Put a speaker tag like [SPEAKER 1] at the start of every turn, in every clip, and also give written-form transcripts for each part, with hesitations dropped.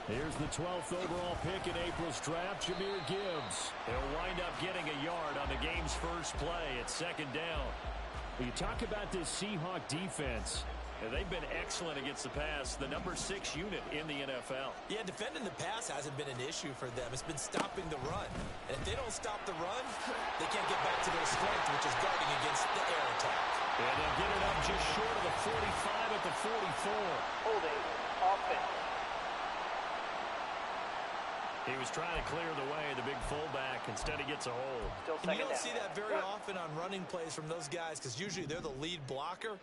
[SPEAKER 1] Here's the 12th overall pick in April's draft, Jahmyr Gibbs. He'll wind up getting a yard on the game's first play at second down. When you talk about this Seahawk defense, they've been excellent against the pass, the number 6 unit in the NFL.
[SPEAKER 2] Yeah, defending the pass hasn't been an issue for them. It's been stopping the run. And if they don't stop the run, they can't get back to their strength, which is guarding against the air attack.
[SPEAKER 1] And they'll get it up just short of the 45 at the 44.
[SPEAKER 3] Holding offense.
[SPEAKER 1] He was trying to clear the way, the big fullback. Instead, he gets a hold.
[SPEAKER 2] And you don't see that very often on running plays from those guys because usually they're the lead blocker.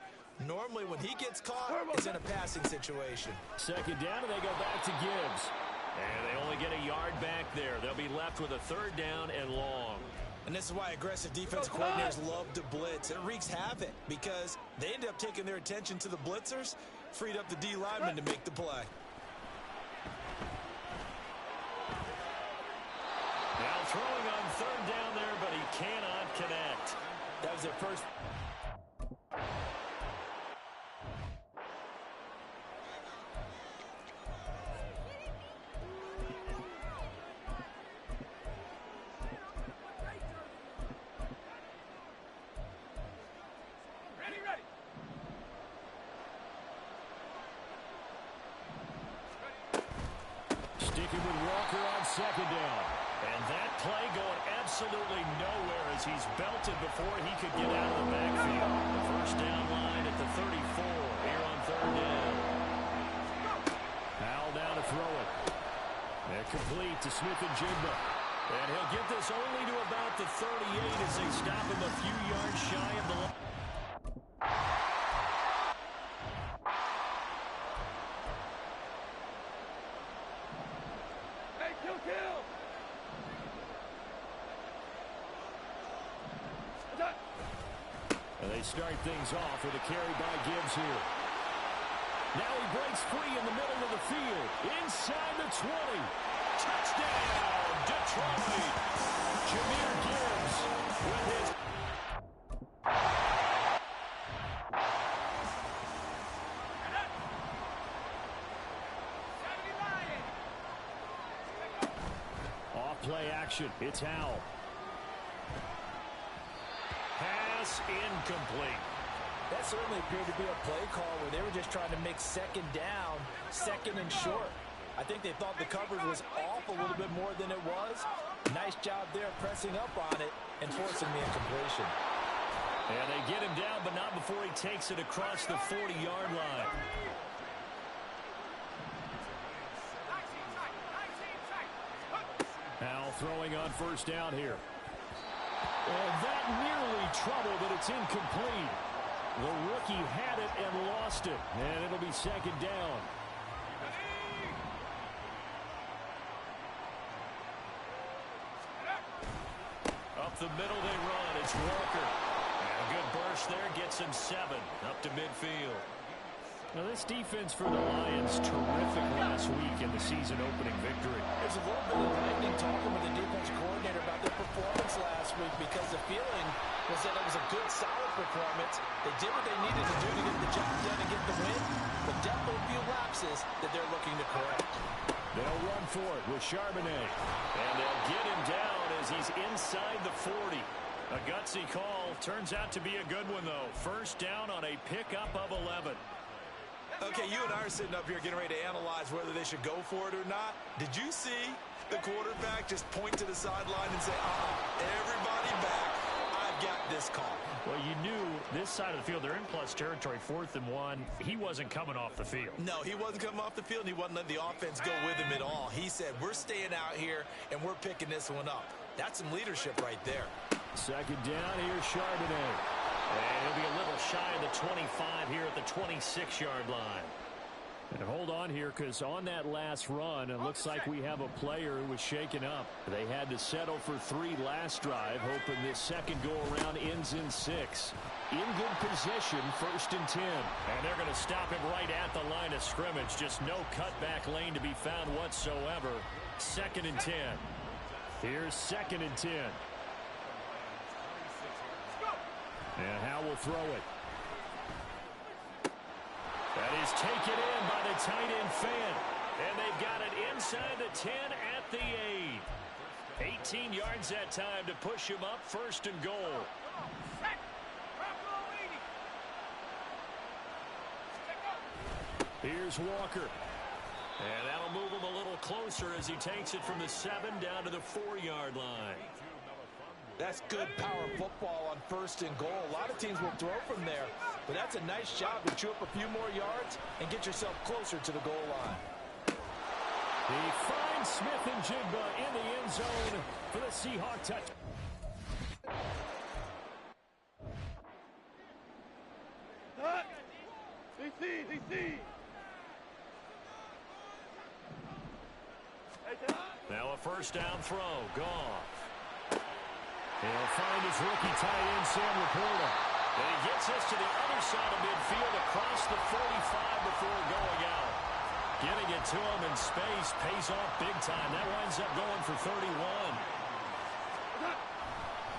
[SPEAKER 2] Normally, when he gets caught, it's in a passing situation.
[SPEAKER 1] Second down, and they go back to Gibbs. And they only get a yard back there. They'll be left with a third down and long.
[SPEAKER 2] And this is why aggressive defensive coordinators love to blitz. It wreaks havoc because they end up taking their attention to the blitzers, freed up the D lineman to make the play.
[SPEAKER 1] Now throwing on third down there, but he cannot connect.
[SPEAKER 2] That was their first.
[SPEAKER 1] Sticking with Walker on second down. And that play going absolutely nowhere as he's belted before he could get out of the backfield. The first down line at the 34 here on third down. Howell down to throw it. And complete to Smith-Njigba. And he'll get this only to about the 38 as they stop him a few yards shy of the line. And they start things off with a carry by Gibbs here. Now he breaks free in the middle of the field. Inside the 20. Touchdown, Detroit. Jahmyr Gibbs with his... Off-play action. It's Howell. Pass incomplete.
[SPEAKER 2] That certainly appeared to be a play call where they were just trying to make second down, second and short. I think they thought the coverage was off a little bit more than it was. Nice job there pressing up on it and forcing the incompletion.
[SPEAKER 1] And they get him down, but not before he takes it across the 40-yard line. Now throwing on first down here. And that nearly trouble, but it's incomplete. The rookie had it and lost it. And it'll be second down. Up the middle they run. It's Walker. And a good burst there gets him 7 up to midfield. Now, this defense for the Lions, terrific last week in the season-opening victory.
[SPEAKER 2] There's a little bit of lightning talking with the defense coordinator about their performance last week because the feeling was that it was a good, solid performance. They did what they needed to do to get the job done and get the win, but definitely a few lapses that they're looking to correct.
[SPEAKER 1] They'll run for it with Charbonnet. And they'll get him down as he's inside the 40. A gutsy call. Turns out to be a good one, though. First down on a pickup of 11.
[SPEAKER 2] Okay, you and I are sitting up here getting ready to analyze whether they should go for it or not. Did you see the quarterback just point to the sideline and say, everybody back, I've got this call?
[SPEAKER 1] Well, you knew this side of the field, they're in plus territory, 4th and 1. He wasn't coming off the field.
[SPEAKER 2] No, he wasn't coming off the field, and he wasn't letting the offense go with him at all. He said, we're staying out here, and we're picking this one up. That's some leadership right there.
[SPEAKER 1] Second down, here's Charbonnet. And he'll be a little shy of the 25 here at the 26-yard line. And hold on here, because on that last run, it looks like we have a player who was shaken up. They had to settle for 3 last drive, hoping this second go-around ends in 6. In good position, 1st and 10. And they're going to stop him right at the line of scrimmage. Just no cutback lane to be found whatsoever. 2nd and 10. Here's 2nd and 10. And Howell will throw it. That is taken in by the tight end Fan. And they've got it inside the 10 at the 8. 18 yards that time to push him up, 1st and goal. Here's Walker. And that'll move him a little closer as he takes it from the 7 down to the 4-yard line.
[SPEAKER 2] That's good power football on 1st and goal. A lot of teams will throw from there, but that's a nice job to chew up a few more yards and get yourself closer to the goal line.
[SPEAKER 1] He finds Smith and Jigba in the end zone for the Seahawk touch. Now a 1st down throw. Goff. He'll find his rookie tight end, Sam Laporta. And he gets us to the other side of midfield across the 45 before going out. Getting it to him in space pays off big time. That winds up going for 31.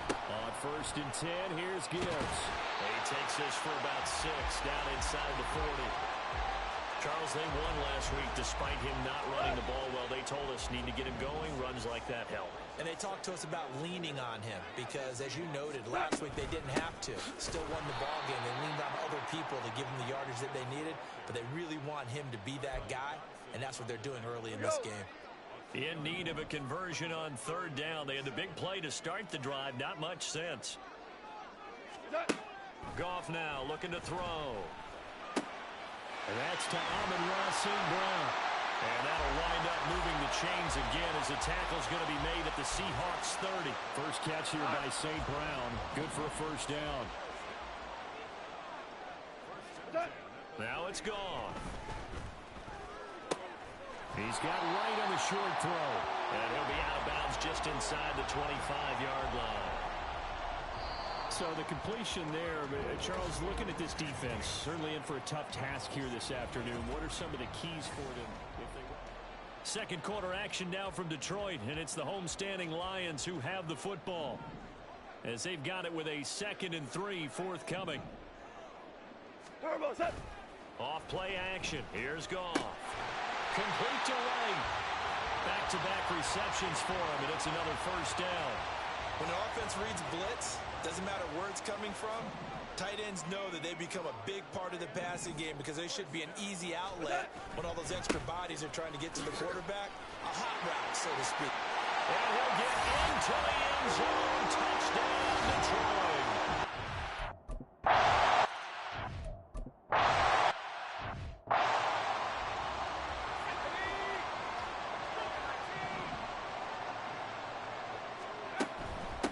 [SPEAKER 1] On 1st and 10, here's Gibbs. He takes this for about 6 down inside the 40. Charles, they won last week despite him not running the ball well. They told us need to get him going. Runs like that help.
[SPEAKER 2] And they talked to us about leaning on him because, as you noted, last week they didn't have to. Still won the ball game. They leaned on other people to give them the yardage that they needed, but they really want him to be that guy, and that's what they're doing early in this game.
[SPEAKER 1] In need of a conversion on 3rd down. They had the big play to start the drive. Not much sense. Goff now looking to throw. And that's to Amon-Ra St. Brown. And that'll wind up moving the chains again as the tackle's going to be made at the Seahawks 30. First catch here by St. Brown. Good for a 1st down. Now it's gone. He's got right on the short throw. And he'll be out of bounds just inside the 25-yard line. So the completion there, Charles, looking at this defense, certainly in for a tough task here this afternoon. What are some of the keys for them if they win? Second quarter action now from Detroit, and it's the homestanding Lions who have the football as they've got it with a 2nd and 3 forthcoming. Off play action. Here's Goff. Complete to Wright. Back-to-back receptions for him, and it's another 1st down.
[SPEAKER 2] When the offense reads blitz, doesn't matter where it's coming from, tight ends know that they become a big part of the passing game because they should be an easy outlet when all those extra bodies are trying to get to the quarterback. A hot route, so to speak.
[SPEAKER 1] And he'll get into the end zone. Touchdown, Detroit.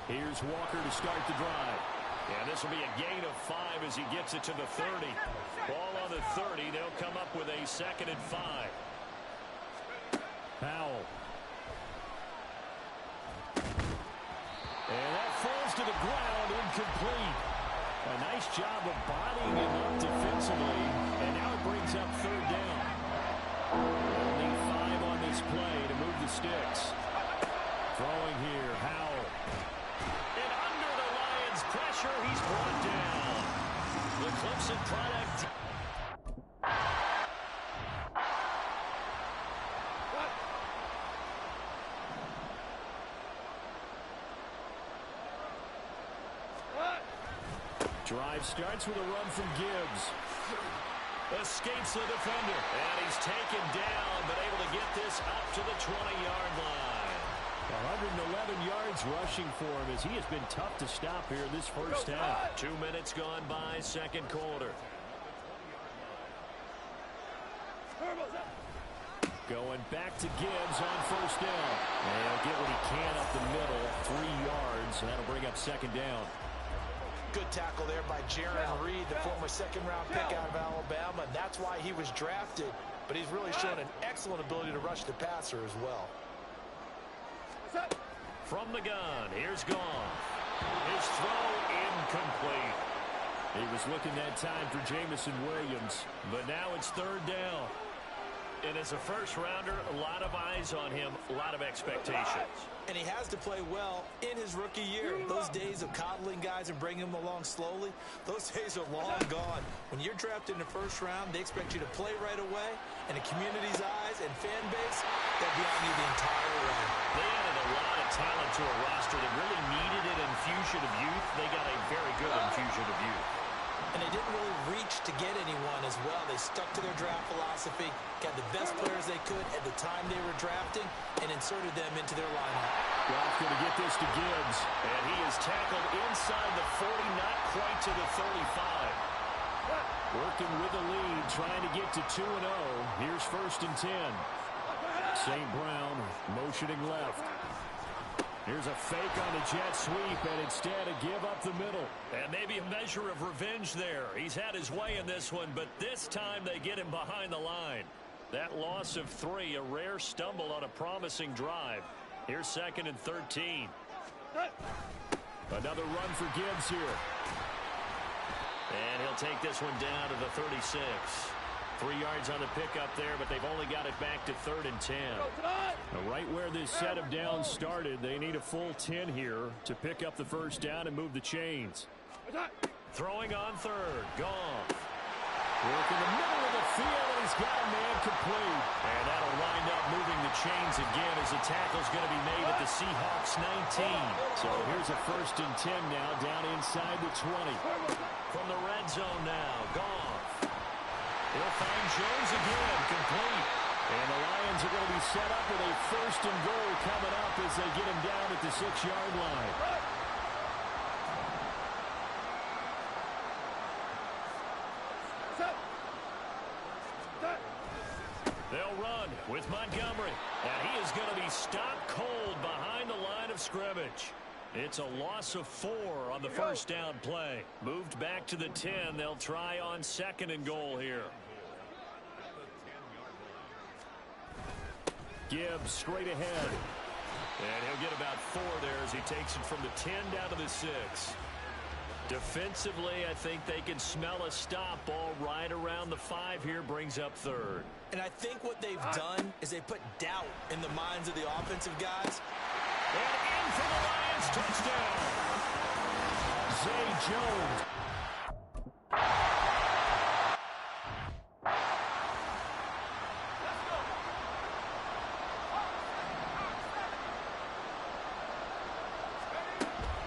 [SPEAKER 1] Here's Walker to start the drive. And this will be a gain of 5 as he gets it to the 30. Ball on the 30. They'll come up with a 2nd and 5. Powell. And that falls to the ground, incomplete. A nice job of bodying him up defensively. And now it brings up 3rd down. Only 5 on this play to move the sticks. Throwing here, Howell. And under the Lions' pressure, he's brought down. The Clemson product. Drive starts with a run from Gibbs. Escapes the defender. And he's taken down, but able to get this up to the 20-yard line. 111 yards rushing for him as he has been tough to stop here this first half. 2 minutes gone by, second quarter. Going back to Gibbs on 1st down. And he'll get what he can up the middle, 3 yards, and that'll bring up 2nd down.
[SPEAKER 2] Good tackle there by Jaron Reed, the former 2nd-round pick out of Alabama. That's why he was drafted, but he's really shown an excellent ability to rush the passer as well.
[SPEAKER 1] From the gun, here's Goff. His throw incomplete. He was looking that time for Jamison Williams, but now it's 3rd down. And as a first-rounder, a lot of eyes on him, a lot of expectations.
[SPEAKER 2] And he has to play well in his rookie year. Those days of coddling guys and bringing them along slowly, those days are long gone. When you're drafted in the first round, they expect you to play right away. And the community's eyes and fan base, they'll be on you the entire way.
[SPEAKER 1] They added a lot of talent to a roster that really needed an infusion of youth. They got a very good infusion of youth.
[SPEAKER 2] And they didn't really reach to get anyone as well. They stuck to their draft philosophy, got the best players they could at the time they were drafting, and inserted them into their lineup.
[SPEAKER 1] Goff going to get this to Gibbs, and he is tackled inside the 40, not quite to the 35. Working with the lead, trying to get to 2-0. Here's 1st and 10. St. Brown motioning left. Here's a fake on the jet sweep, and instead a give up the middle. And maybe a measure of revenge there. He's had his way in this one, but this time they get him behind the line. That loss of 3, a rare stumble on a promising drive. Here's 2nd and 13. Another run for Gibbs here. And he'll take this one down to the 36. 3 yards on the pickup there, but they've only got it back to 3rd and 10. Now, right where this set of downs started, they need a full 10 here to pick up the first down and move the chains. Throwing on 3rd. Goff. Work in the middle of the field, and he's got a man complete. And that'll wind up moving the chains again as the tackle's going to be made at the Seahawks 19. So here's a 1st and 10 now, down inside the 20. From the red zone now, Goff. He'll find Jones again, complete. And the Lions are going to be set up with a 1st and goal coming up as they get him down at the 6-yard line. They'll run with Montgomery. And he is going to be stopped cold behind the line of scrimmage. It's a loss of 4 on the first down play. Moved back to the 10. They'll try on 2nd and goal here. Gibbs straight ahead. And he'll get about 4 there as he takes it from the 10 down to the 6. Defensively, I think they can smell a stop. Ball right around the 5 here, brings up 3rd.
[SPEAKER 2] And I think what they've done is they put doubt in the minds of the offensive guys.
[SPEAKER 1] And in for the Lions, touchdown. Zay Jones.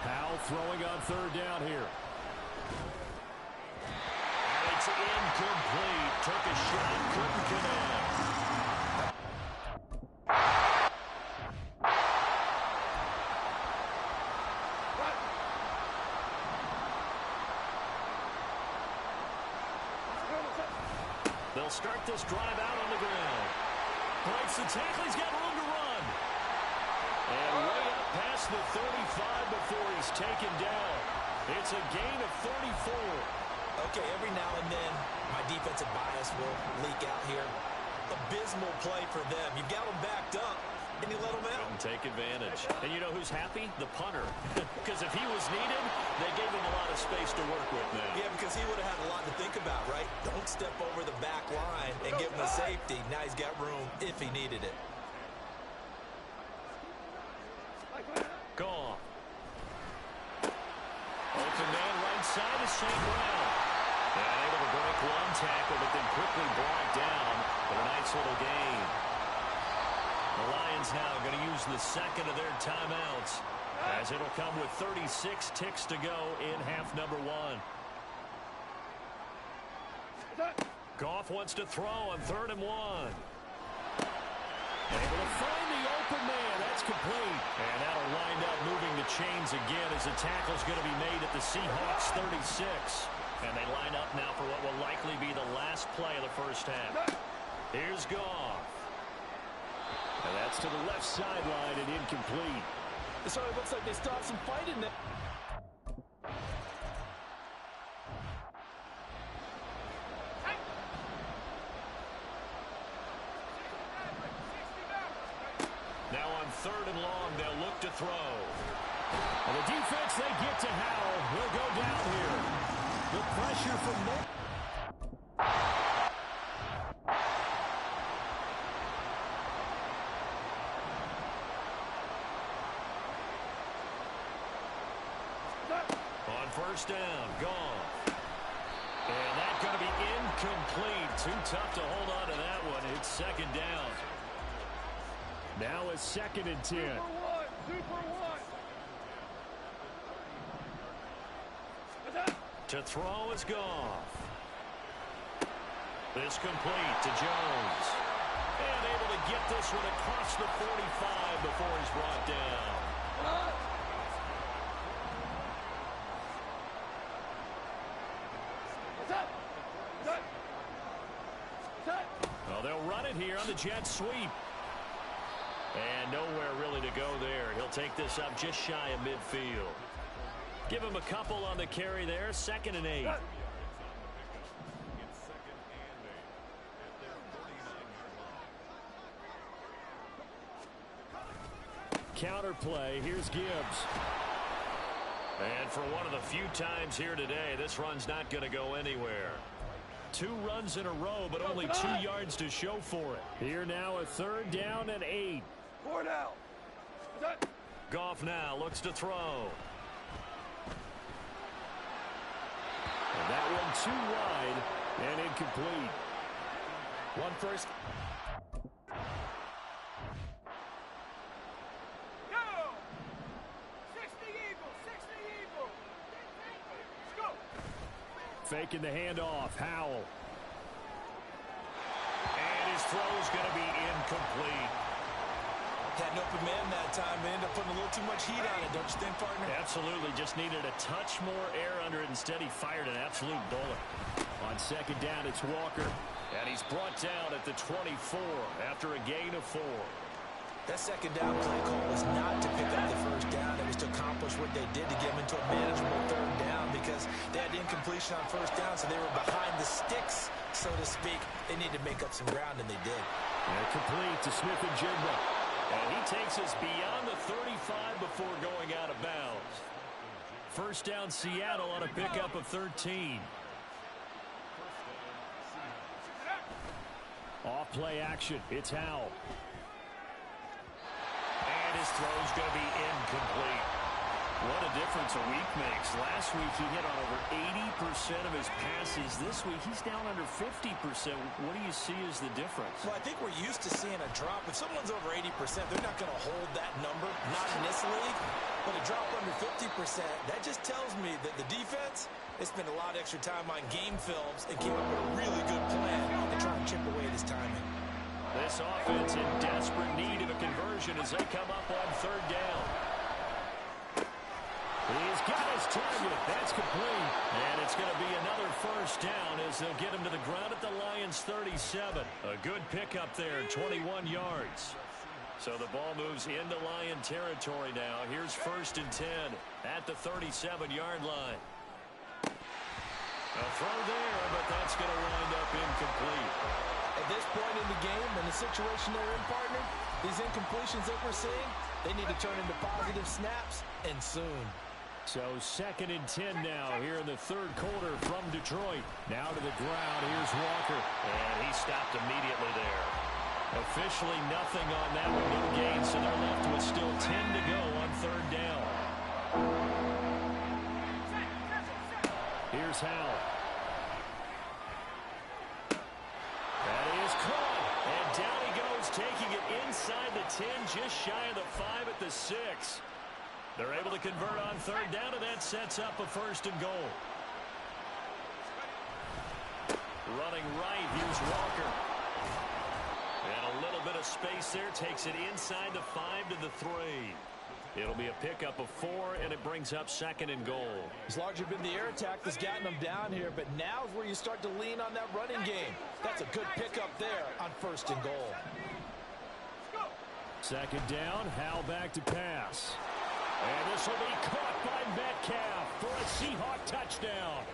[SPEAKER 1] Powell throwing on 3rd down here. And it's incomplete. Took a shot, couldn't connect. They'll start this drive out on the ground. Breaks the tackle. He's got room to run. And way up past the 35 before he's taken down. It's a gain of 34.
[SPEAKER 2] Okay, every now and then, my defensive bias will leak out here. Abysmal play for them. You've got them backed up, and you let them out.
[SPEAKER 1] Couldn't take advantage. And you know who's happy? The punter. Because if he was needed, they gave him a lot of space to work with now.
[SPEAKER 2] Yeah, because he would have had a lot to think about, right? Don't step over the back line and give him a safety. Now he's got room if he needed it.
[SPEAKER 1] Goff. Open man right side is St. Brown. And able to break one tackle, but then quickly brought down for a nice little gain. The Lions now going to use the 2nd of their timeouts, as it'll come with 36 ticks to go in half number 1. Goff wants to throw on 3rd and 1. Able to find the open man. That's complete. And that'll wind up moving the chains again as the tackle's going to be made at the Seahawks 36. And they line up now for what will likely be the last play of the first half. Here's Goff. And that's to the left sideline and incomplete.
[SPEAKER 2] So it looks like they still have some fight in there.
[SPEAKER 1] Now on 3rd and long, they'll look to throw. And the defense, they get to Howell. Will go down here. The pressure from first down. Gone. And that's going to be incomplete. Too tough to hold on to that one. It's second down. Now a 2nd and 10.
[SPEAKER 4] Super one.
[SPEAKER 1] To throw is Goff. This complete to Jones. And able to get this one across the 45 before he's brought down. Well, they'll run it here on the jet sweep. And nowhere really to go there. He'll take this up just shy of midfield. Give him a couple on the carry there. 2nd and 8. Counter play. Here's Gibbs. And for one of the few times here today, this run's not going to go anywhere. 2 runs in a row, but only 2 yards to show for it. Here now a 3rd down and 8.
[SPEAKER 4] 4 now.
[SPEAKER 1] Goff now looks to throw. And that one too wide and incomplete.
[SPEAKER 2] One first.
[SPEAKER 4] Go! 60 Eagles. Let's go.
[SPEAKER 1] Faking the handoff. Howell. And his throw's going to be incomplete.
[SPEAKER 2] Had an open man that time. They ended up putting a little too much heat on it, don't you think, partner?
[SPEAKER 1] Absolutely. Just needed a touch more air under it. Instead, he fired an absolute bullet. On 2nd down, it's Walker. And he's brought down at the 24 after a gain of 4.
[SPEAKER 2] That 2nd down play call was not to pick up the first down. It was to accomplish what they did to get them into a manageable 3rd down because they had incompletion on 1st down, so they were behind the sticks, so to speak. They needed to make up some ground, and they did.
[SPEAKER 1] And complete to Smith and Jigba. And he takes us beyond the 35 before going out of bounds. First down Seattle on a pickup of 13. Off play action. It's Howell. And his throw's going to be incomplete. What a difference a week makes. Last week he hit on over 80% of his passes. This week he's down under 50%. What do you see as the difference?
[SPEAKER 2] Well, I think we're used to seeing a drop. If someone's over 80%, they're not going to hold that number. Not in this league. But a drop under 50%, that just tells me that the defense, they spent a lot of extra time on game films and came up with a really good plan to try and chip away at his timing.
[SPEAKER 1] This offense in desperate need of a conversion as they come up on 3rd down. He's got his target. That's complete. And it's going to be another first down as they'll get him to the ground at the Lions' 37. A good pickup there, 21 yards. So the ball moves into Lion territory now. Here's 1st and 10 at the 37-yard line. A throw there, but that's going to wind up incomplete.
[SPEAKER 2] At this point in the game, in the situation they're in, partner, these incompletions that we're seeing, they need to turn into positive snaps, and soon.
[SPEAKER 1] So 2nd and 10 now here in the 3rd quarter from Detroit. Now to the ground. Here's Walker. And he stopped immediately there. Officially nothing on that one. No gain, so they're left with still 10 to go on 3rd down. Here's Howell. That is caught. And down he goes, taking it inside the 10, just shy of the 5 at the 6. They're able to convert on 3rd down, and that sets up a 1st and goal. Running right, here's Walker. And a little bit of space there, takes it inside the 5 to the 3. It'll be a pickup of 4, and it brings up 2nd and goal.
[SPEAKER 2] It's largely been the air attack that's gotten them down here, but now is where you start to lean on that running game. That's a good pickup there on 1st and goal.
[SPEAKER 1] 2nd down, Howell back to pass. And this will be caught by Metcalf for a Seahawk touchdown.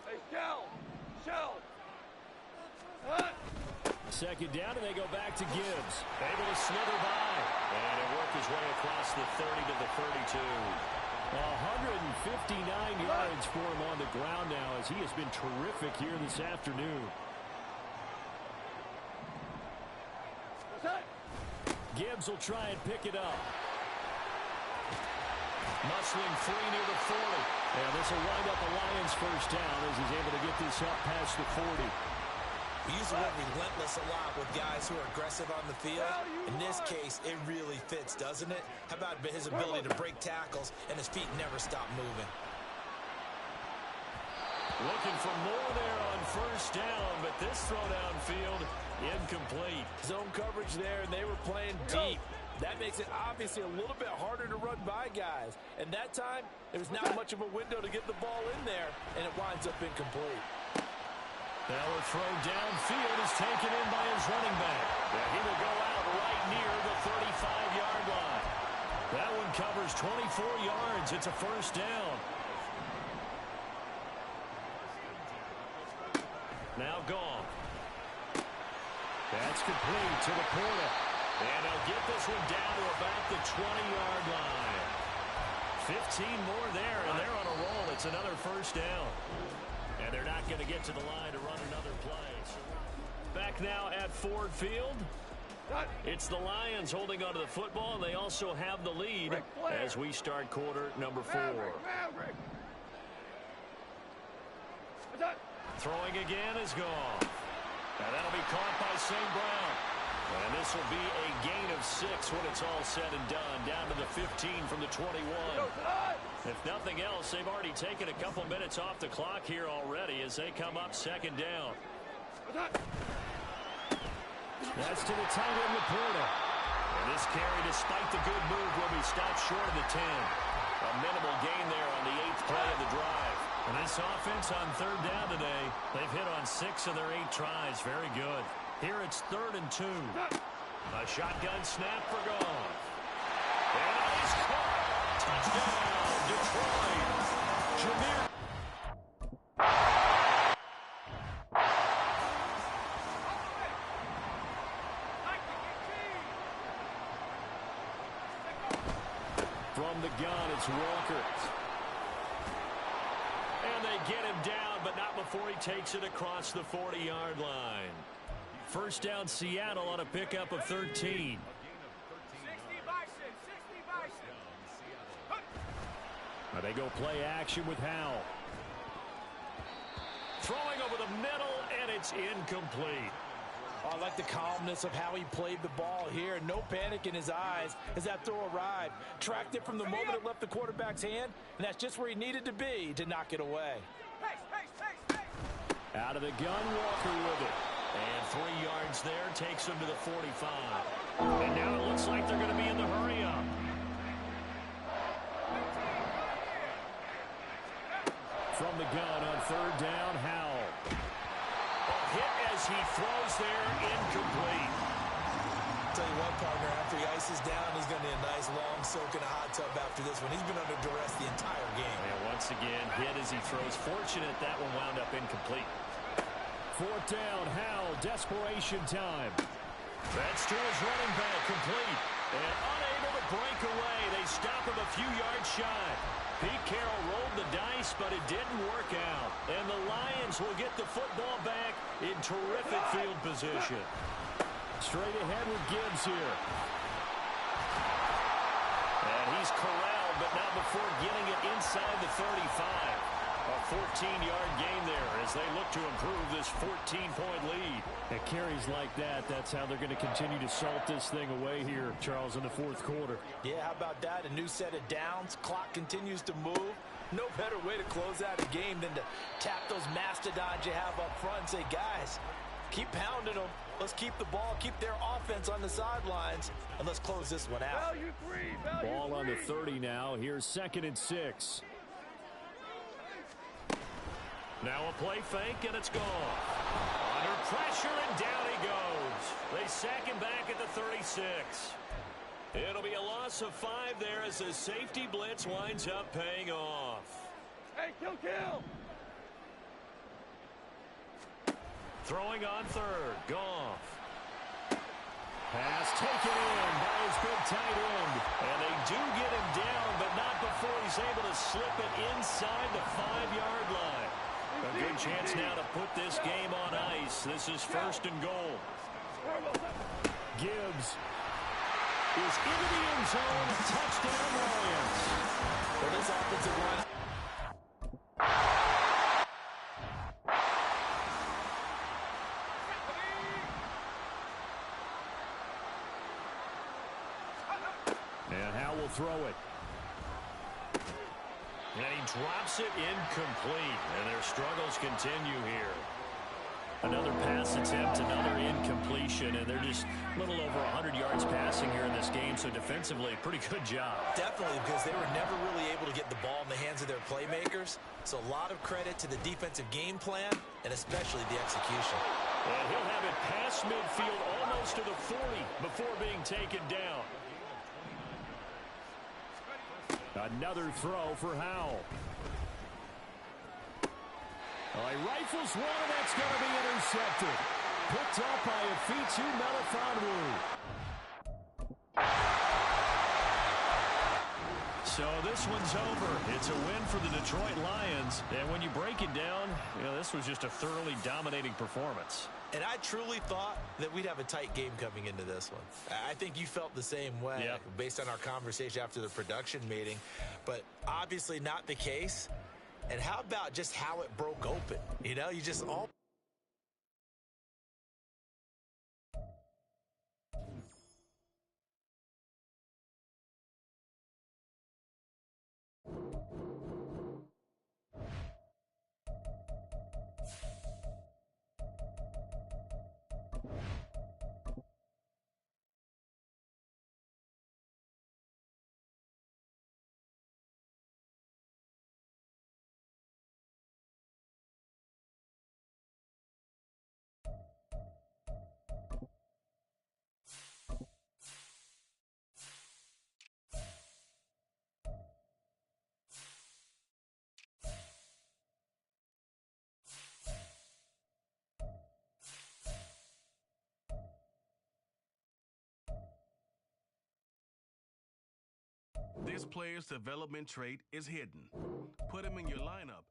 [SPEAKER 4] Hey, Shell.
[SPEAKER 1] 2nd down, and they go back to Gibbs. Able to slither by. And it worked his way across the 30 to the 32. 159 yards for him on the ground now, as he has been terrific here this afternoon. Gibbs will try and pick it up. Muscling free near the 40. And this will wind up a Lions first down as he's able to get this up past the 40.
[SPEAKER 2] We use the word relentless a lot with guys who are aggressive on the field. In this case, it really fits, doesn't it? How about his ability to break tackles and his feet never stop moving?
[SPEAKER 1] Looking for more there on first down, but this throw downfield incomplete.
[SPEAKER 2] Zone coverage there, and they were playing deep. That makes it obviously a little bit harder to run by guys. And that time, there was not much of a window to get the ball in there, and it winds up incomplete.
[SPEAKER 1] Now a throw downfield is taken in by his running back. Yeah, he will go out right near the 35-yard line. That one covers 24 yards. It's a first down. Now gone. That's complete to the corner. And they'll get this one down to about the 20-yard line. 15 more there, and they're on a roll. It's another first down. And they're not going to get to the line to run another play. Back now at Ford Field. It's the Lions holding onto the football, and they also have the lead as we start quarter number 4. Throwing again is gone. Now that'll be caught by St. Brown. And this will be a gain of 6 when it's all said and done. Down to the 15 from the 21. If nothing else, they've already taken a couple minutes off the clock here already as they come up second down. That's to the tight end, Laporta. And this carry, despite the good move, will be stopped short of the 10. A minimal gain there on the 8th play of the drive. And this offense on third down today, they've hit on 6 of their 8 tries. Very good. Here it's 3rd and 2. A shotgun snap for Goff. And he's caught. Touchdown, Detroit. Jameer. From the gun, it's Walker. And they get him down, but not before he takes it across the 40-yard line. First down, Seattle on a pickup of 13.
[SPEAKER 4] 60 Bison, 60 Bison.
[SPEAKER 1] Now they go play action with Howell. Throwing over the middle, and it's incomplete.
[SPEAKER 2] I like the calmness of how he played the ball here. No panic in his eyes as that throw arrived. Tracked it from the moment it left the quarterback's hand, and that's just where he needed to be to knock it away.
[SPEAKER 1] Out of the gun, Walker with it. And 3 yards there takes him to the 45. And now it looks like they're going to be in the hurry-up. From the gun on third down, Howell. A hit as he throws there, incomplete.
[SPEAKER 2] Tell you what, partner, after he ices down, he's going to need a nice long soak in a hot tub after this one. He's been under duress the entire game.
[SPEAKER 1] And once again, hit as he throws. Fortunate that one wound up incomplete. 4th down, Howell, desperation time. That's to his running back, complete. And unable to break away. They stop him a few yards shy. Pete Carroll rolled the dice, but it didn't work out. And the Lions will get the football back in terrific field position. Straight ahead with Gibbs here. And he's corralled, but not before getting it inside the 35. A 14-yard gain there as they look to improve this 14-point lead. At carries like that, that's how they're going to continue to salt this thing away here, Charles, in the 4th quarter.
[SPEAKER 2] Yeah, how about that? A new set of downs. Clock continues to move. No better way to close out a game than to tap those mastodons you have up front and say, guys, keep pounding them. Let's keep the ball, keep their offense on the sidelines, and let's close this one out.
[SPEAKER 1] Ball on the 30 now. Here's 2nd and 6. Now a play fake, and it's gone. Under pressure, and down he goes. They sack him back at the 36. It'll be a loss of 5 there as the safety blitz winds up paying off.
[SPEAKER 4] Hey, kill!
[SPEAKER 1] Throwing on 3rd, Goff. Pass taken in by his big tight end. And they do get him down, but not before before he's able to slip it inside the 5-yard line. A good chance now to put this game on ice. This is first and goal. Gibbs is into the end zone. Touchdown, Lions.
[SPEAKER 2] Well, this offensive line.
[SPEAKER 1] And Howe will throw it. And he drops it incomplete. And their struggles continue here. Another pass attempt, another incompletion, and they're just a little over 100 yards passing here in this game, so defensively, pretty good job.
[SPEAKER 2] Definitely, because they were never really able to get the ball in the hands of their playmakers, so a lot of credit to the defensive game plan, and especially the execution.
[SPEAKER 1] And he'll have it past midfield almost to the 40 before being taken down. Another throw for Howell. He rifles one, and that's going to be intercepted. Picked up by Afitu Melifonwu. So this one's over. It's a win for the Detroit Lions. And when you break it down, this was just a thoroughly dominating performance.
[SPEAKER 2] And I truly thought that we'd have a tight game coming into this one. I think you felt the same way based on our conversation after the production meeting. But obviously not the case. And how about just how it broke open? You just all...
[SPEAKER 5] This player's development trait is hidden. Put him in your lineup.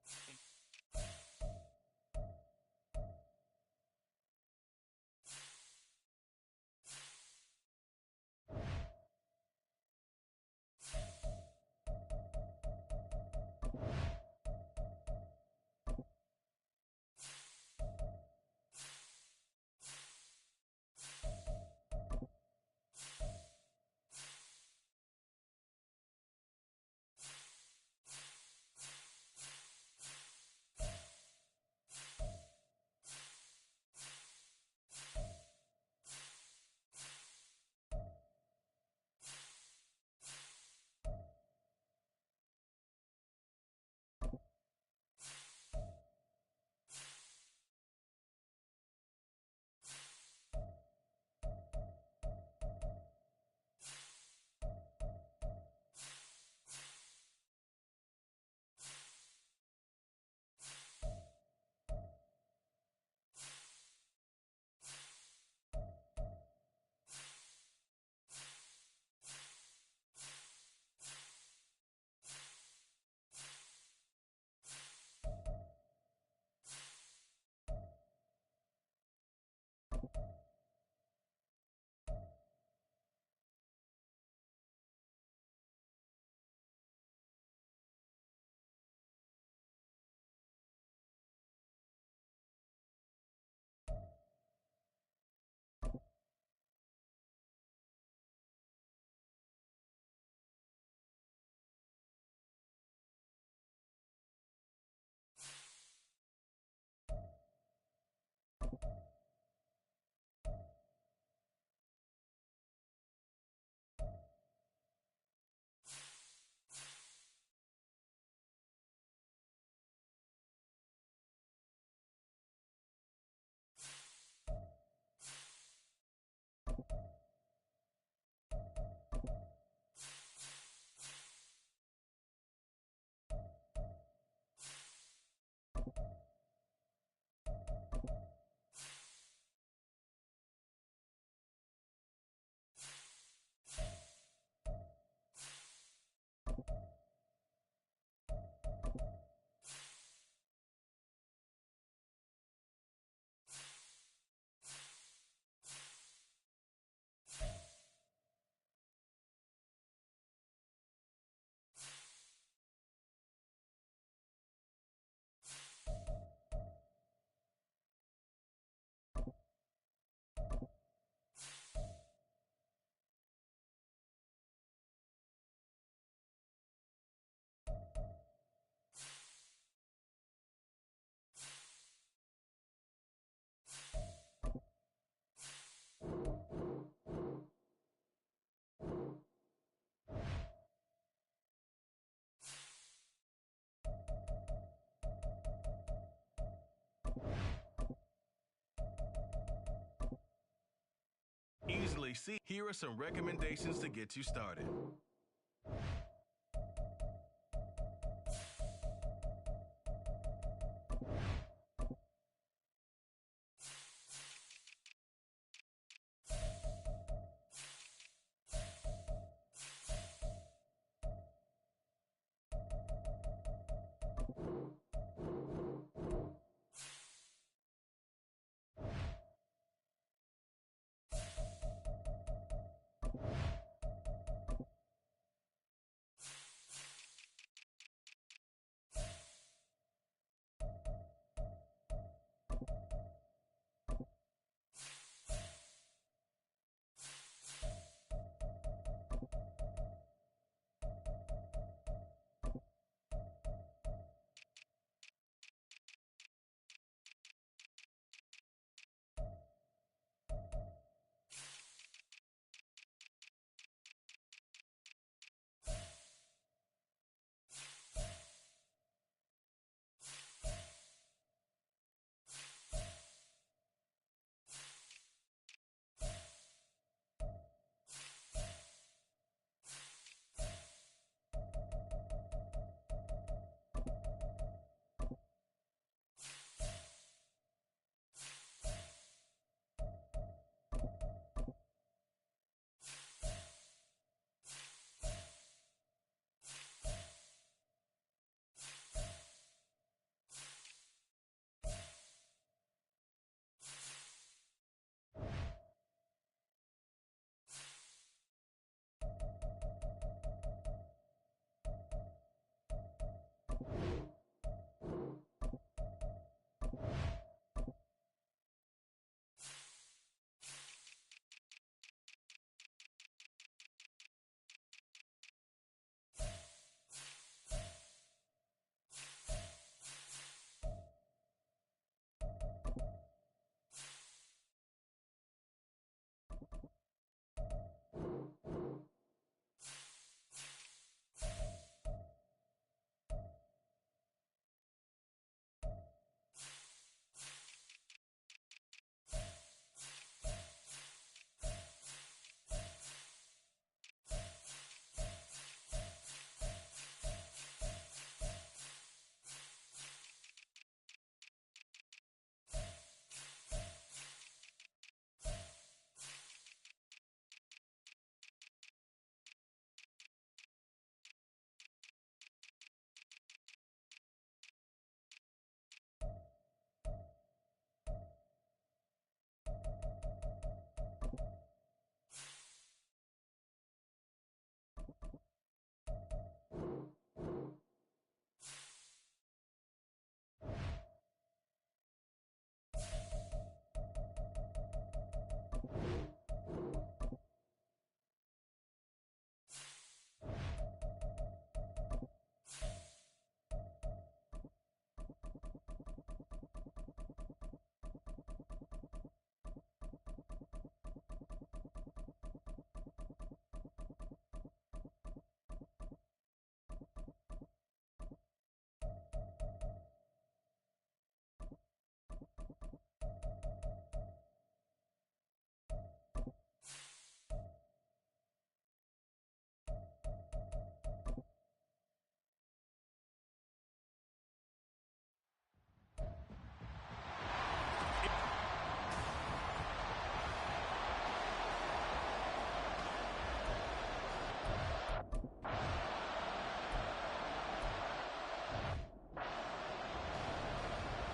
[SPEAKER 5] receive. Here are some recommendations to get you started.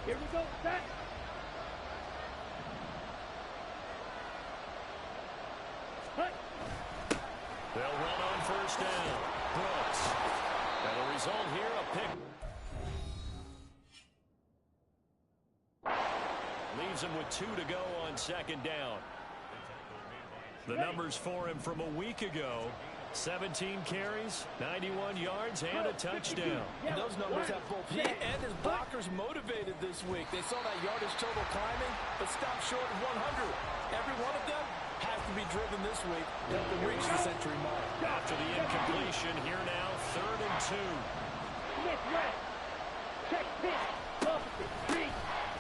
[SPEAKER 4] Here we go, set. Cut.
[SPEAKER 1] They'll run on first down. Brooks. And the result here, a pick. Leaves him with 2 to go on second down. The numbers for him from a week ago: 17 carries, 91 yards, and a touchdown.
[SPEAKER 2] And those numbers have both he and his blockers motivated this week. They saw that yardage total climbing, but stopped short of 100. Every one of them has to be driven this week to help them reach the century mark.
[SPEAKER 1] After the incompletion, here now, 3rd and 2.
[SPEAKER 4] Check pitch. Opposite. 3.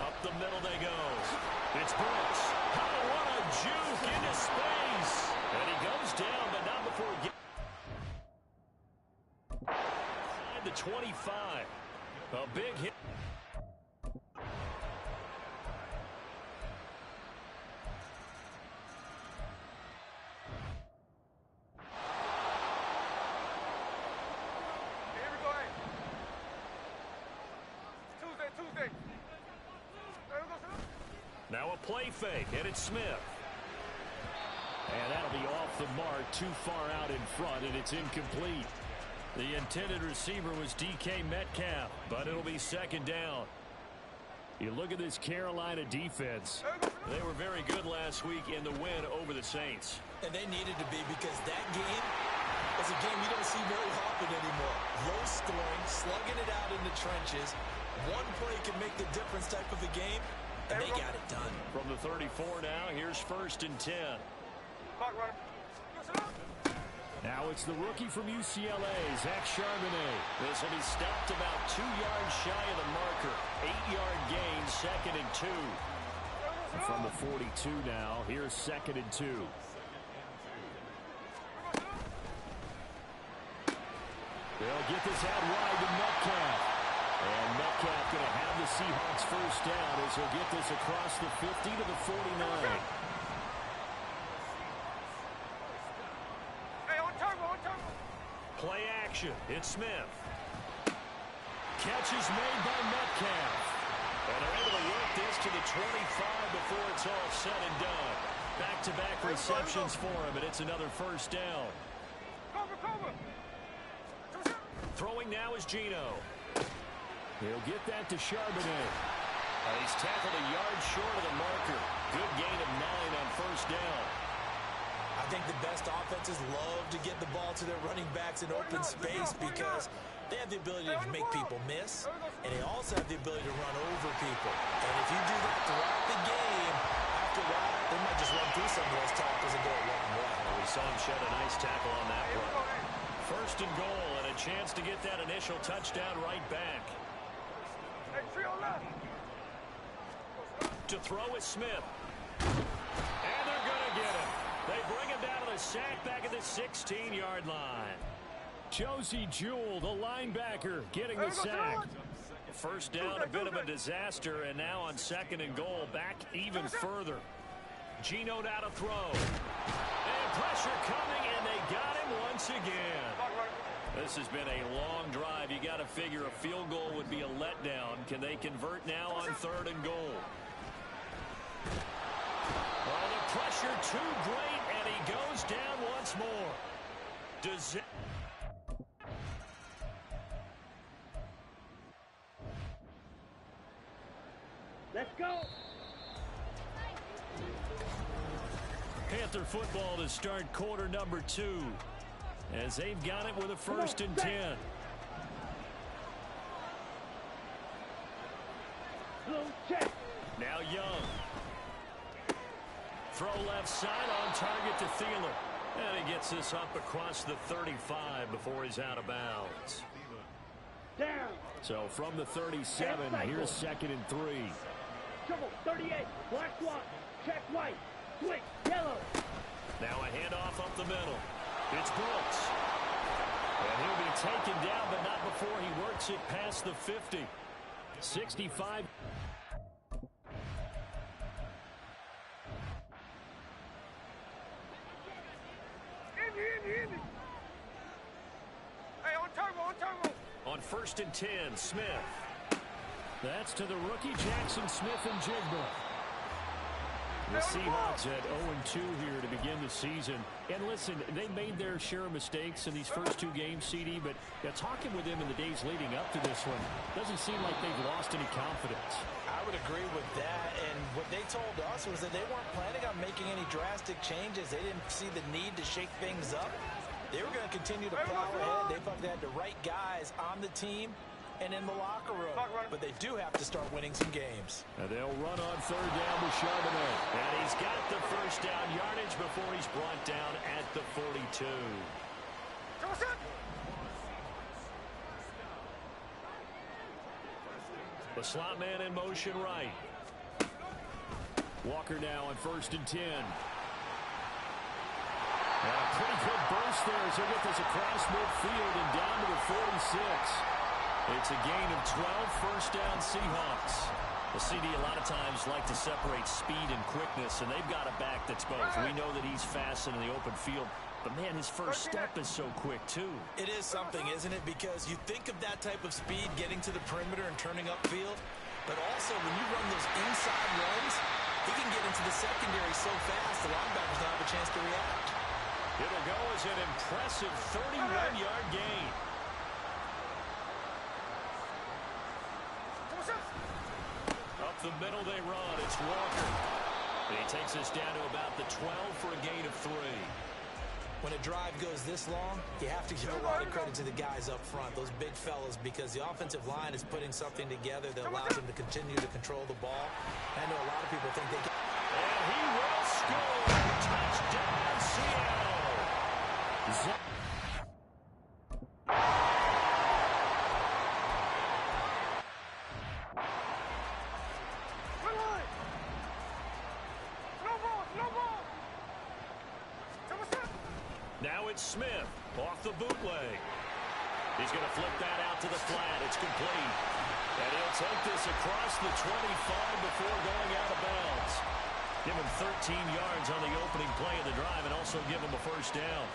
[SPEAKER 1] Up the middle they go. It's Brooks. Oh, what a juke into space. And he goes down, but not before he gets the 25. A big hit. Now a play fake, and it's Smith. And that'll be off the mark, too far out in front, and it's incomplete. The intended receiver was DK Metcalf, but it'll be second down. You look at this Carolina defense. They were very good last week in the win over the Saints.
[SPEAKER 2] And they needed to be, because that game is a game you don't see very often anymore. Low scoring, slugging it out in the trenches. One play can make the difference type of a game, and they got it done.
[SPEAKER 1] From the 34 now, here's 1st and 10. Now it's the rookie from UCLA, Zach Charbonnet. This will be stopped about 2 yards shy of the marker. 8-yard gain, 2nd and 2. And from the 42 now, here's 2nd and 2. They'll get this out wide to Metcalf. And Metcalf going to have the Seahawks first down as he'll get this across the 50 to the 49. Play action. It's Smith. Catch is made by Metcalf. And they're able to work this to the 25 before it's all said and done. Back-to-back receptions for him, and it's another first down. Throwing now is Geno. He'll get that to Charbonnet. He's tackled a yard short of the marker. Good gain of 9 on first down.
[SPEAKER 2] I think the best offenses love to get the ball to their running backs in open space because they have the ability to make people miss, and they also have the ability to run over people. And if you do that throughout the game, after a while, they might just run through some of those tackles and go a long way.
[SPEAKER 1] We saw him shed a nice tackle on that one. 1st and goal, and a chance to get that initial touchdown right back. To throw is Smith. And they're going to get him. They bring him down to the sack back at the 16-yard line. Josie Jewell, the linebacker, getting the sack. First down, a bit of a disaster, and now on 2nd and goal, back even further. Geno now to throw. And pressure coming, and they got him once again. This has been a long drive. You got to figure a field goal would be a letdown. Can they convert now on 3rd and goal? Well, the pressure too great, and he goes down once more. Does it?
[SPEAKER 4] Let's go.
[SPEAKER 1] Panther football to start quarter number 2. As they've got it with a 1st and 10.
[SPEAKER 4] Check.
[SPEAKER 1] Now Young. Throw left side on target to Thielen. And he gets this up across the 35 before he's out of bounds.
[SPEAKER 4] Down.
[SPEAKER 1] So from the 37, here's 2nd and 3.
[SPEAKER 4] Trouble. 38. Black one. Check white. Switch. Yellow.
[SPEAKER 1] Now a handoff up the middle. It's Brooks. And he'll be taken down, but not before he works it past the 50. 65.
[SPEAKER 3] Hey, on turbo.
[SPEAKER 1] On 1st and 10, Smith. That's to the rookie Jackson Smith-Njigba. The Seahawks at 0-2 here to begin the season. And listen, they made their share of mistakes in these first 2 games, CD, but talking with them in the days leading up to this one, doesn't seem like they've lost any confidence.
[SPEAKER 2] I would agree with that, and what they told us was that they weren't planning on making any drastic changes. They didn't see the need to shake things up. They were going to continue to plow ahead. They thought they had the right guys on the team and in the locker room, but they do have to start winning some games.
[SPEAKER 1] And they'll run on 3rd down with Charbonnet. And he's got the first down yardage before he's brought down at the 42. The slot man in motion right. Walker now on 1st and 10. And a pretty good burst there as he gets us across midfield and down to the 46. It's a gain of 12, first down Seahawks. The CD a lot of times like to separate speed and quickness, and they've got a back that's both. We know that he's fast in the open field, but, man, his first step is so quick, too.
[SPEAKER 2] It is something, isn't it? Because you think of that type of speed getting to the perimeter and turning upfield, but also when you run those inside runs, he can get into the secondary so fast the linebackers don't have a chance to react.
[SPEAKER 1] It'll go as an impressive 31-yard gain. Up the middle they run. It's Walker. And he takes us down to about the 12 for a gain of 3.
[SPEAKER 2] When a drive goes this long, you have to give a lot of credit to the guys up front, those big fellas, because the offensive line is putting something together that allows them to continue to control the ball. I know a lot of people think they can.
[SPEAKER 1] And he will score. Touchdown, Seattle. Now it's Smith off the bootleg. He's going to flip that out to the flat. It's complete. And he'll take this across the 25 before going out of bounds. Give him 13 yards on the opening play of the drive and also give him a first down.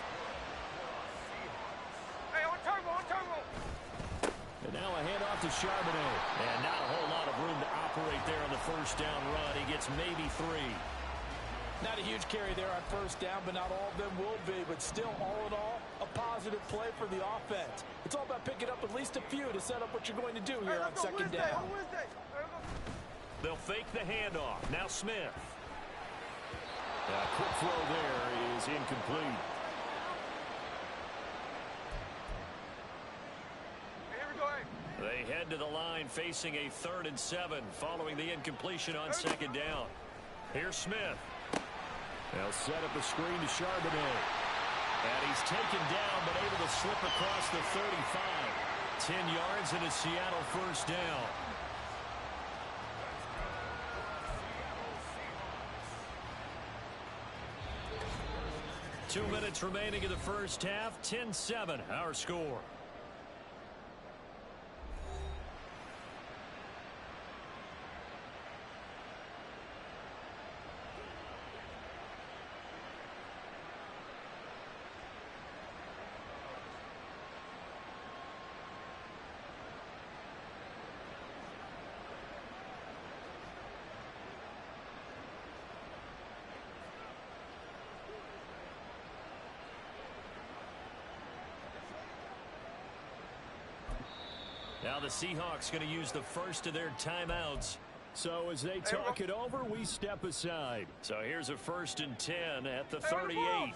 [SPEAKER 4] Hey, on turbo.
[SPEAKER 1] And now a handoff to Charbonnet. And not a whole lot of room to operate there on the first down run. He gets maybe 3.
[SPEAKER 2] Not a huge carry there on first down, but not all of them will be. But still, all in all, a positive play for the offense. It's all about picking up at least a few to set up what you're going to do here on second down.
[SPEAKER 1] They'll fake the handoff. Now Smith. A quick throw there is incomplete. They head to the line facing a 3rd and 7 following the incompletion on second down. Here's Smith. They'll set up a screen to Charbonnet. And he's taken down but able to slip across the 35. 10 yards and a Seattle first down. Two minutes remaining in the first half. 10-7 our score. Now the Seahawks going to use the first of their timeouts. So as they talk it over, we step aside. So here's a 1st and 10 at the 38.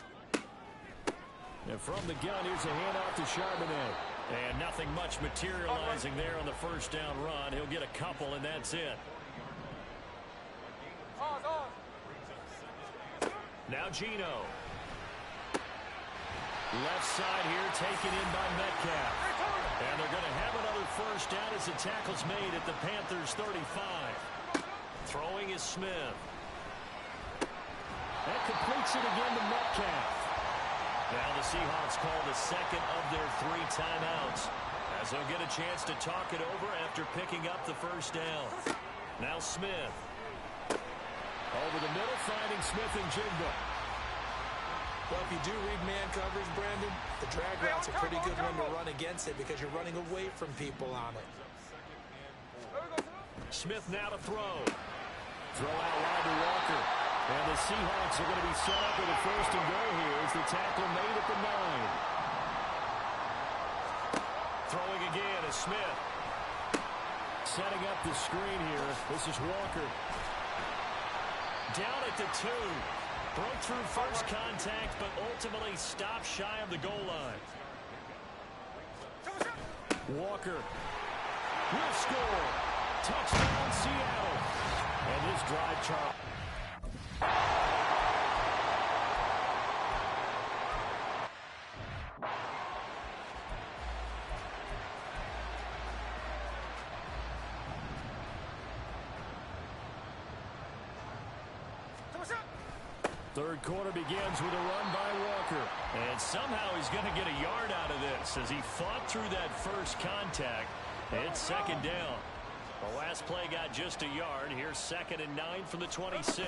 [SPEAKER 1] And from the gun, here's a handoff to Charbonnet. And nothing much materializing there on the first down run. He'll get a couple, and that's it. Now Geno. Left side here taken in by Metcalf. And they're going to have another first down as the tackle's made at the Panthers' 35. Throwing is Smith. That completes it again to Metcalf. Now the Seahawks call the second of their 3 timeouts as they'll get a chance to talk it over after picking up the first down. Now Smith. Over the middle, finding Smith and Jigba.
[SPEAKER 2] Well, if you do read man coverage, Brandon, the drag route's a pretty good one to run against it because you're running away from people on it.
[SPEAKER 1] Smith now to throw. Throw out wide to Walker. And the Seahawks are going to be set up with a first and goal here as the tackle made at the 9. Throwing again is Smith. Setting up the screen here. This is Walker. Down at the 2. Broke through first contact, but ultimately stopped shy of the goal line. Walker will score. Touchdown, Seattle. And this drive chart. Third quarter begins with a run by Walker. And somehow he's going to get a yard out of this as he fought through that first contact. It's second down. The last play got just a yard. Here's 2nd and 9 from the 26.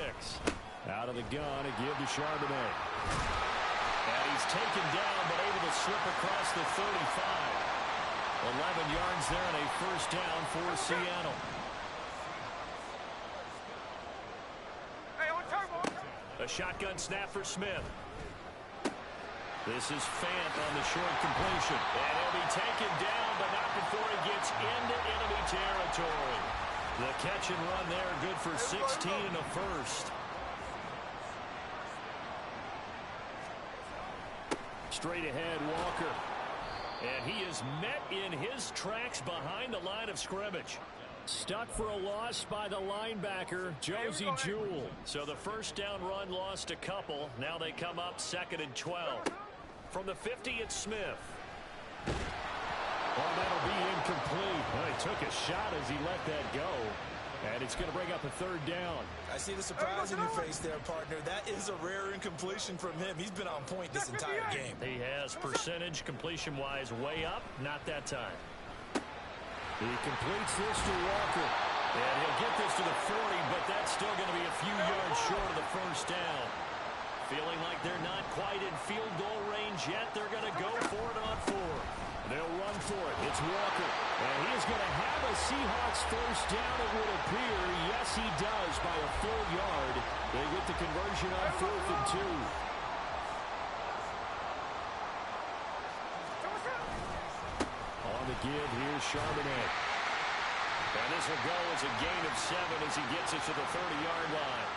[SPEAKER 1] Out of the gun, a give to Charbonnet. And he's taken down but able to slip across the 35. 11 yards there and a first down for Seattle. A shotgun snap for Smith. This is Fant on the short completion. And he'll be taken down, but not before he gets into enemy territory. The catch and run there, good for 16 and a first. Straight ahead, Walker. And he is met in his tracks behind the line of scrimmage. Stuck for a loss by the linebacker, Josie Jewell. So the first down run lost a couple. Now they come up 2nd and 12. From the 50, it's Smith. Well, that'll be incomplete. Well, he took a shot as he let that go. And it's going to bring up a 3rd down.
[SPEAKER 2] I see the surprise in your face there, partner. That is a rare incompletion from him. He's been on point this entire game.
[SPEAKER 1] He has percentage completion-wise way up. Not that time. He completes this to Walker. And he'll get this to the 40, but that's still going to be a few yards short of the first down. Feeling like they're not quite in field goal range yet. They're going to go for it on 4. They'll run for it. It's Walker. And he is going to have a Seahawks first down, it would appear. Yes, he does by a full yard. They get the conversion on 4th and 2. On the give, here's Charbonnet. And this will go as a gain of 7 as he gets it to the 30-yard line.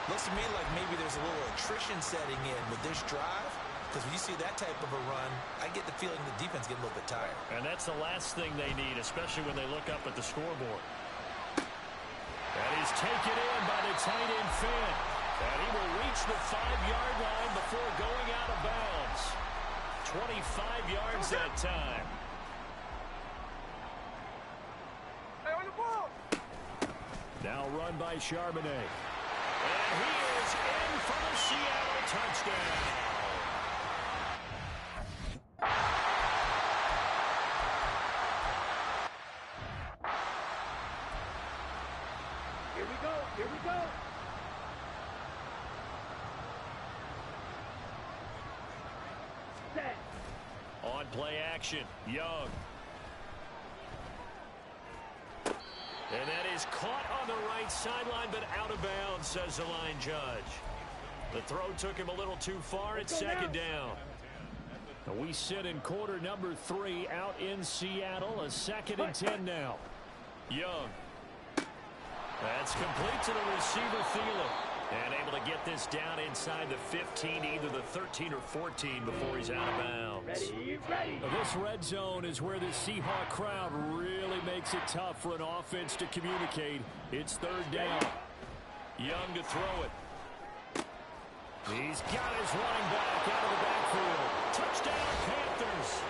[SPEAKER 2] Looks to me like maybe there's a little attrition setting in with this drive. Because when you see that type of a run, I get the feeling the defense getting a little bit tired.
[SPEAKER 1] And that's the last thing they need, especially when they look up at the scoreboard. And he's taken in by the tight end Fant. And he will reach the 5-yard line before going out of bounds. 25 yards that time. Now run by Charbonnet. And he is in for the Seattle touchdown.
[SPEAKER 4] Here we go. Here we go. Set.
[SPEAKER 1] On play action, Young. And that is caught on the right sideline, but out of bounds, says the line judge. The throw took him a little too far. It's 2nd down. We sit in quarter number 3 out in Seattle. A 2nd and 10 now. Young. That's complete to the receiver, Thielen. And able to get this down inside the 15, either the 13 or 14 before he's out of bounds.
[SPEAKER 4] Ready.
[SPEAKER 1] This red zone is where the Seahawk crowd really makes it tough for an offense to communicate. It's 3rd down. Young to throw it. He's got his running back out of the backfield. Touchdown, Panthers.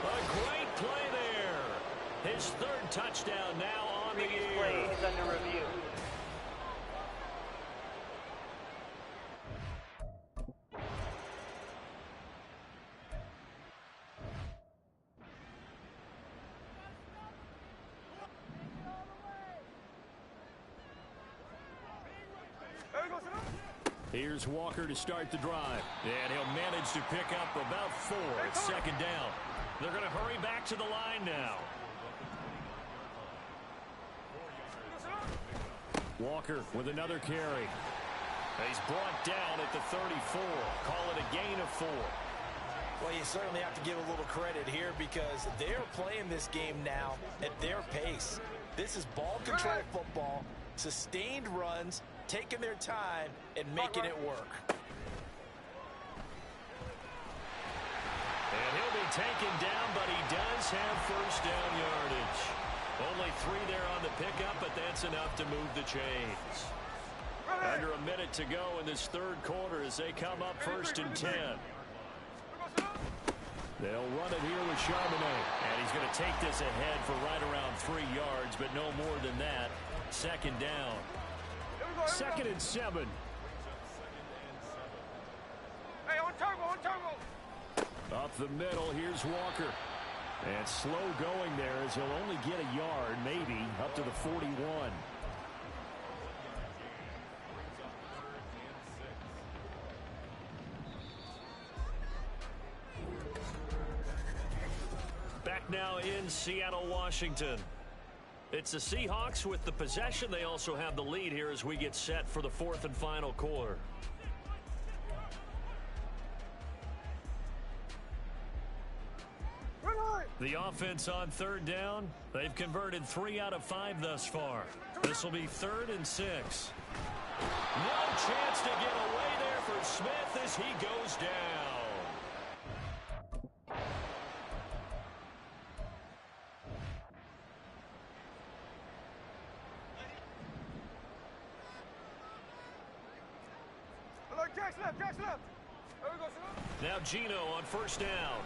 [SPEAKER 1] A great play there. His 3rd touchdown now on the
[SPEAKER 3] Previous play
[SPEAKER 1] year.
[SPEAKER 3] is under review.
[SPEAKER 1] Here's Walker to start the drive. And he'll manage to pick up about 4. It's 2nd down. They're going to hurry back to the line now. Walker with another carry. He's brought down at the 34. Call it a gain of 4.
[SPEAKER 2] Well, you certainly have to give a little credit here because they're playing this game now at their pace. This is ball control football, sustained runs, taking their time and making it work.
[SPEAKER 1] And he'll be taken down, but he does have first down yardage. Only 3 there on the pickup, but that's enough to move the chains. Under a minute to go in this 3rd quarter as they come up 1st and 10. They'll run it here with Charbonnet. And he's going to take this ahead for right around 3 yards, but no more than that. 2nd down. 2nd and 7. Up the middle, here's Walker. And slow going there as he'll only get a yard, maybe, up to the 41. Back now in Seattle, Washington. It's the Seahawks with the possession. They also have the lead here as we get set for the fourth and final quarter. The offense on third down. They've converted 3 out of 5 thus far. This will be 3rd and 6. No chance to get away there for Smith as he goes down. Now Gino on first down.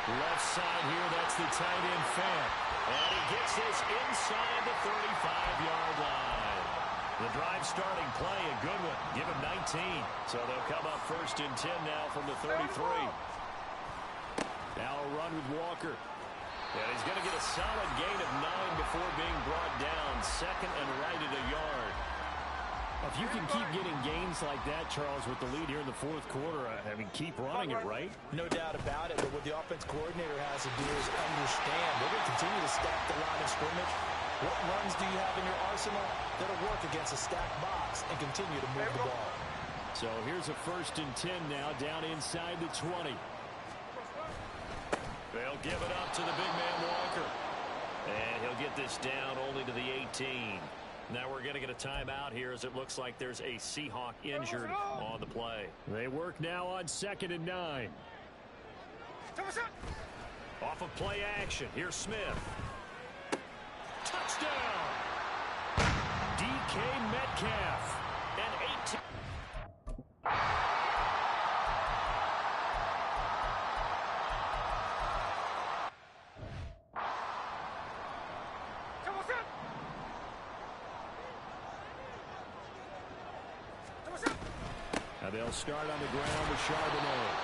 [SPEAKER 1] Left side here, that's the tight end Fant. And he gets this inside the 35-yard line. The drive starting play, a good one. Give him 19. So they'll come up 1st and 10 now from the 33. Now a run with Walker. And he's going to get a solid gain of 9 before being brought down. 2nd and right at a yard. If you can keep getting gains like that, Charles, with the lead here in the 4th quarter, I mean, keep running it, right?
[SPEAKER 2] No doubt about it, but what the offense coordinator has to do is understand they're going to continue to stack the line of scrimmage. What runs do you have in your arsenal that'll work against a stacked box and continue to move the ball?
[SPEAKER 1] So here's a 1st and 10 now, down inside the 20. They'll give it up to the big man Walker. And he'll get this down only to the 18. Now we're going to get a timeout here as it looks like there's a Seahawk injured on the play. They work now on 2nd and 9. Off of play action. Here's Smith. Touchdown! DK Metcalf. And 18. Now they'll start on the ground with Charbonnet.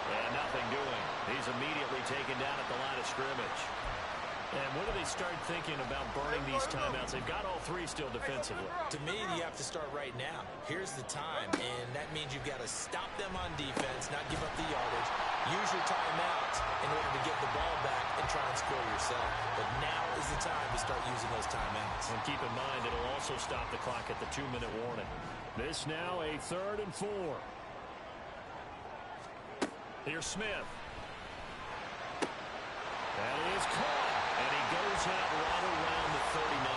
[SPEAKER 1] And nothing doing. He's immediately taken down at the line of scrimmage. And when do they start thinking about burning these timeouts? They've got all 3 still defensively.
[SPEAKER 2] To me, you have to start right now. Here's the time, and that means you've got to stop them on defense, not give up the yardage. Use your timeouts in order to get the ball back and try and score yourself. But now is the time to start using those timeouts.
[SPEAKER 1] And keep in mind, it'll also stop the clock at the 2-minute warning. This now a 3rd and 4. Here's Smith. That is caught. And he goes out right around the 39.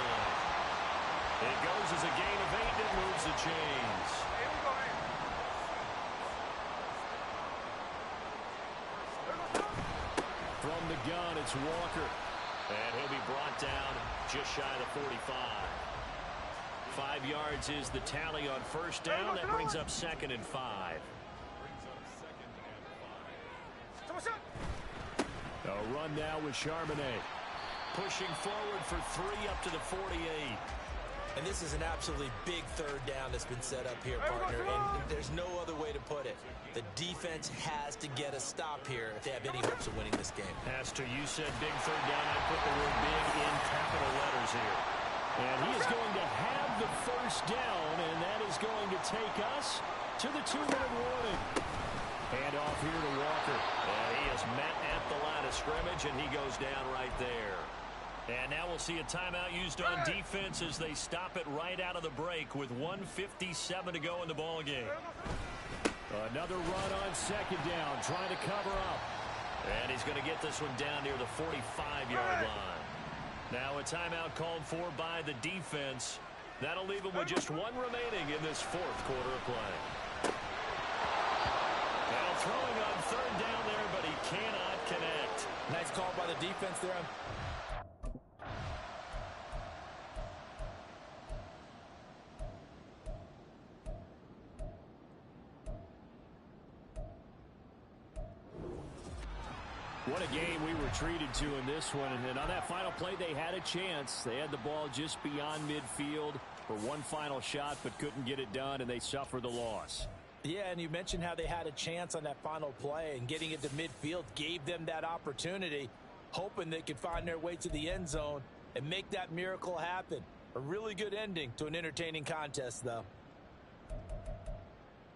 [SPEAKER 1] It goes as a gain of 8 that moves the chains. From the gun, it's Walker. And he'll be brought down just shy of the 45. 5 yards is the tally on first down. That brings up 2nd and 5. A run now with Charbonnet. Pushing forward for 3 up to the 48.
[SPEAKER 2] And this is an absolutely big 3rd down that's been set up here, partner. And there's no other way to put it. The defense has to get a stop here if they have any hopes of winning this game.
[SPEAKER 1] Has to. You said big 3rd down. I put the word big in capital letters here. And he is going to have the 1st down, and that is going to take us to the 2-minute warning. Hand off here to Walker. And he is met at the line of scrimmage, and he goes down right there. And now we'll see a timeout used on defense as they stop it right out of the break with 1:57 to go in the ballgame. Another run on 2nd down, trying to cover up. And he's going to get this one down near the 45-yard line. Now a timeout called for by the defense. That'll leave him with just 1 remaining in this 4th quarter of play. Now throwing on 3rd down there, but he cannot connect.
[SPEAKER 2] Nice call by the defense there.
[SPEAKER 1] What a game we were treated to in this one. And on that final play, they had a chance. They had the ball just beyond midfield for one final shot, but couldn't get it done, and they suffer the loss.
[SPEAKER 2] Yeah, and you mentioned how they had a chance on that final play, and getting into midfield gave them that opportunity, hoping they could find their way to the end zone and make that miracle happen. A really good ending to an entertaining contest, though.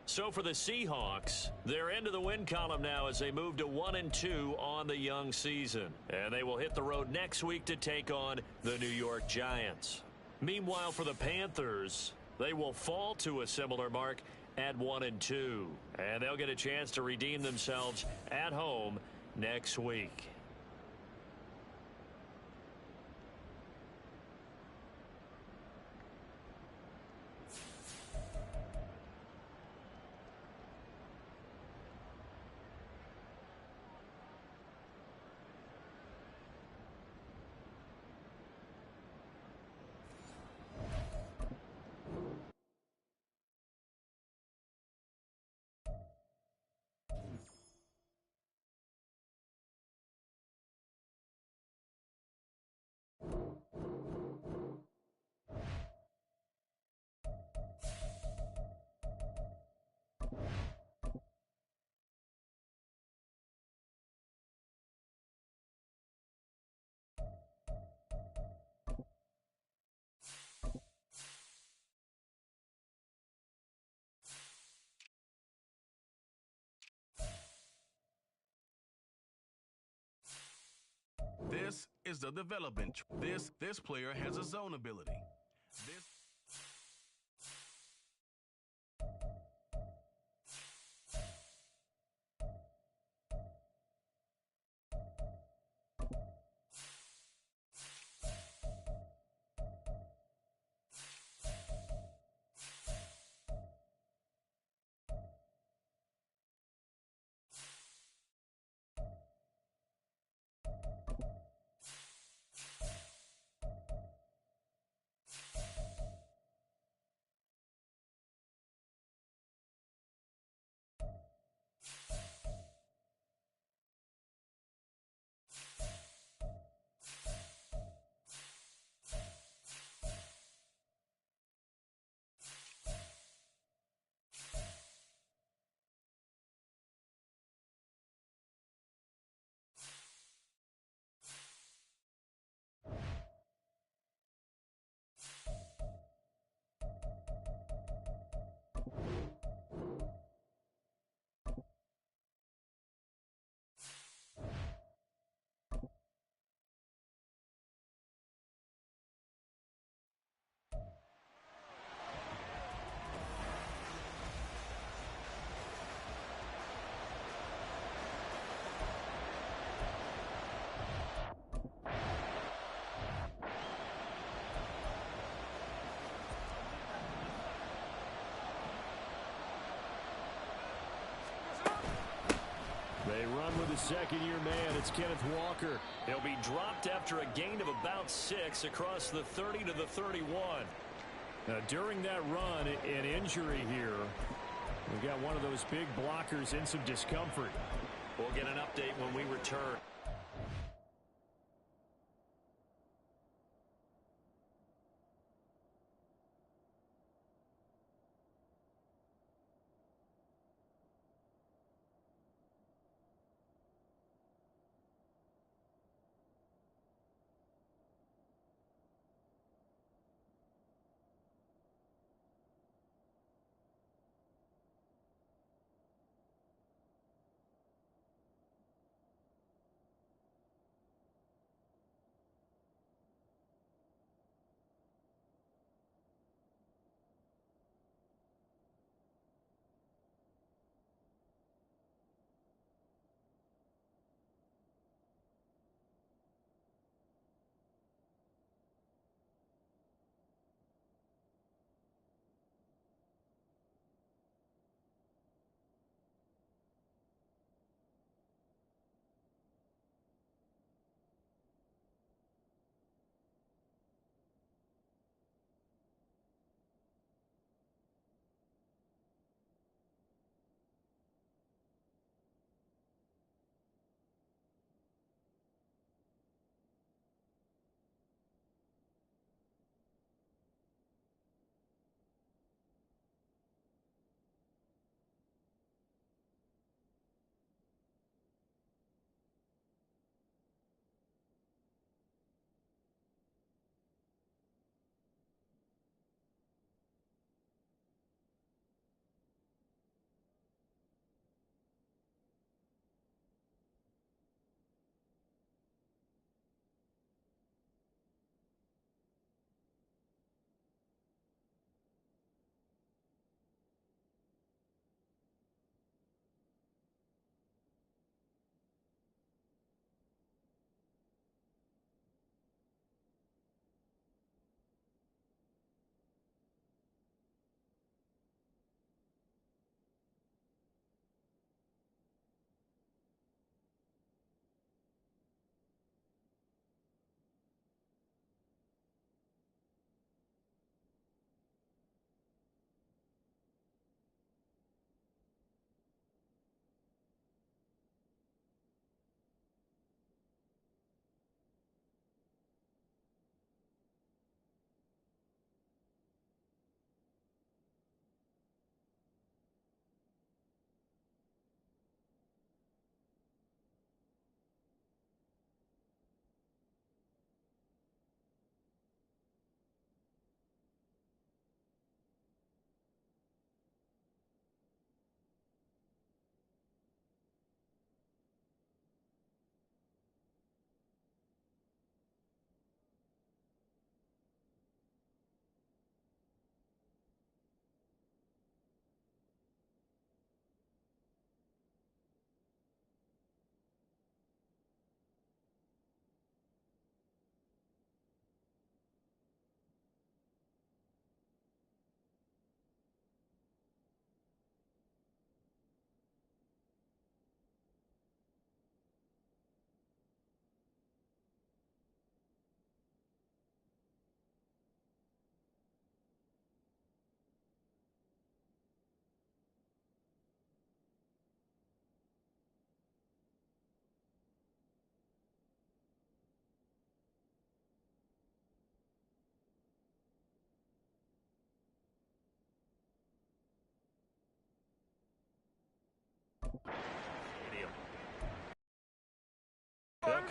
[SPEAKER 1] So for the Seahawks, they're into the win column now as they move to 1-2 on the young season. And they will hit the road next week to take on the New York Giants. Meanwhile, for the Panthers, they will fall to a similar mark at 1-2. And they'll get a chance to redeem themselves at home next week.
[SPEAKER 5] This is the development. This player has a zone ability. This
[SPEAKER 1] They run with the second-year man. It's Kenneth Walker. He'll be dropped after a gain of about 6 across the 30 to the 31. Now, during that run, an injury here. We've got one of those big blockers in some discomfort. We'll get an update when we return.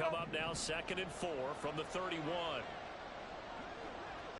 [SPEAKER 1] come up now, 2nd and 4 from the 31.